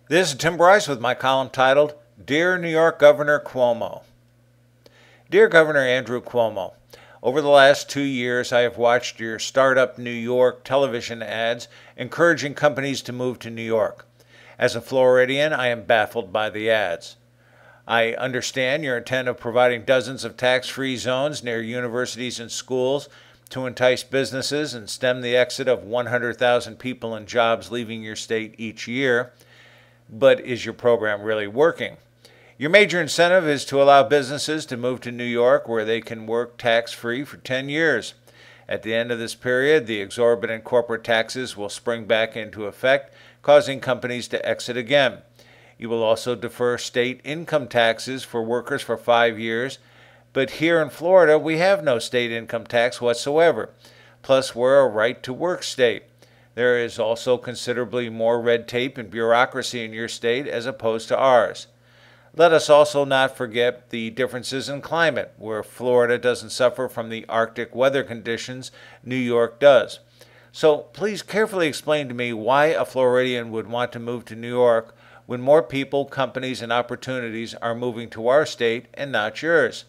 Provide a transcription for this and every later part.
This is Tim Bryce with my column titled, Dear New York Governor Cuomo. Dear Governor Andrew Cuomo, over the last 2 years I have watched your Startup New York television ads encouraging companies to move to New York. As a Floridian, I am baffled by the ads. I understand your intent of providing dozens of tax-free zones near universities and schools to entice businesses and stem the exit of 100,000 people and jobs leaving your state each year. But is your program really working? Your major incentive is to allow businesses to move to New York where they can work tax-free for 10 years. At the end of this period, the exorbitant corporate taxes will spring back into effect, causing companies to exit again. You will also defer state income taxes for workers for 5 years, but here in Florida we have no state income tax whatsoever. Plus, we're a right-to-work state. There is also considerably more red tape and bureaucracy in your state as opposed to ours. Let us also not forget the differences in climate, where Florida doesn't suffer from the Arctic weather conditions New York does. So please carefully explain to me why a Floridian would want to move to New York when more people, companies, and opportunities are moving to our state and not yours.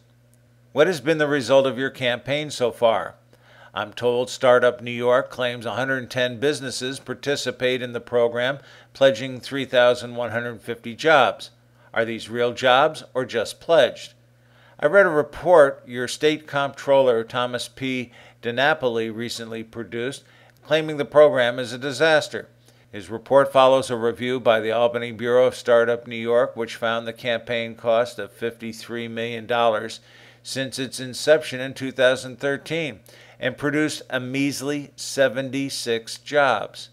What has been the result of your campaign so far? I'm told Startup New York claims 110 businesses participate in the program, pledging 3,150 jobs. Are these real jobs or just pledged? I read a report your state comptroller Thomas P. DiNapoli recently produced, claiming the program is a disaster. His report follows a review by the Albany Bureau of Startup New York, which found the campaign cost of $53 million since its inception in 2013 and produced a measly 76 jobs.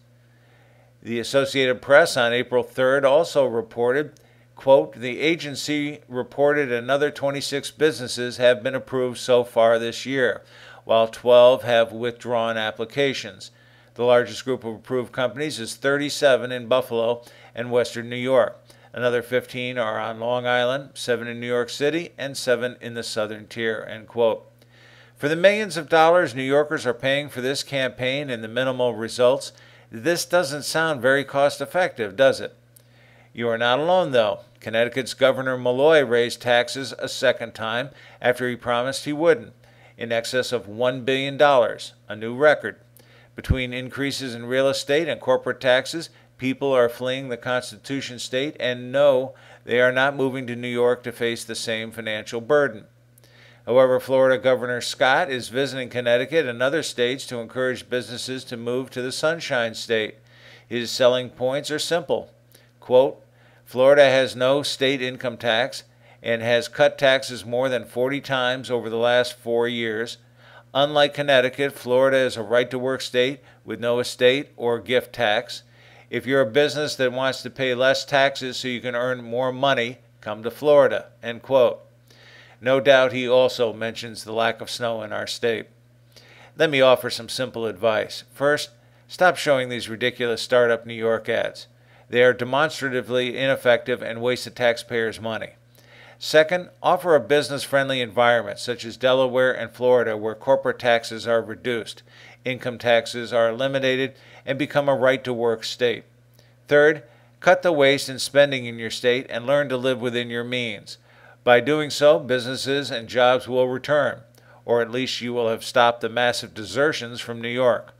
The Associated Press on April 3rd also reported, quote, the agency reported another 26 businesses have been approved so far this year, while 12 have withdrawn applications. The largest group of approved companies is 37 in Buffalo and Western New York. Another 15 are on Long Island, 7 in New York City, and 7 in the Southern Tier, end quote. For the millions of dollars New Yorkers are paying for this campaign and the minimal results, this doesn't sound very cost-effective, does it? You are not alone, though. Connecticut's Governor Malloy raised taxes a second time after he promised he wouldn't, in excess of $1 billion, a new record. Between increases in real estate and corporate taxes, people are fleeing the Constitution state and no, they are not moving to New York to face the same financial burden. However, Florida Governor Scott is visiting Connecticut and other states to encourage businesses to move to the Sunshine State. His selling points are simple. Quote, Florida has no state income tax and has cut taxes more than 40 times over the last 4 years. Unlike Connecticut, Florida is a right-to-work state with no estate or gift tax. If you're a business that wants to pay less taxes so you can earn more money, come to Florida, end quote. No doubt he also mentions the lack of snow in our state. Let me offer some simple advice. First, stop showing these ridiculous Startup New York ads. They are demonstratively ineffective and waste the taxpayers' money. Second, offer a business-friendly environment such as Delaware and Florida where corporate taxes are reduced, income taxes are eliminated, and become a right-to-work state. Third, cut the waste in spending in your state and learn to live within your means. By doing so, businesses and jobs will return, or at least you will have stopped the massive desertions from New York.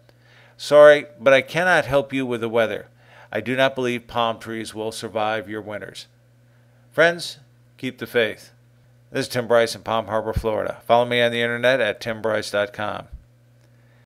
Sorry, but I cannot help you with the weather. I do not believe palm trees will survive your winters. Friends, keep the faith. This is Tim Bryce in Palm Harbor, Florida. Follow me on the internet at timbryce.com.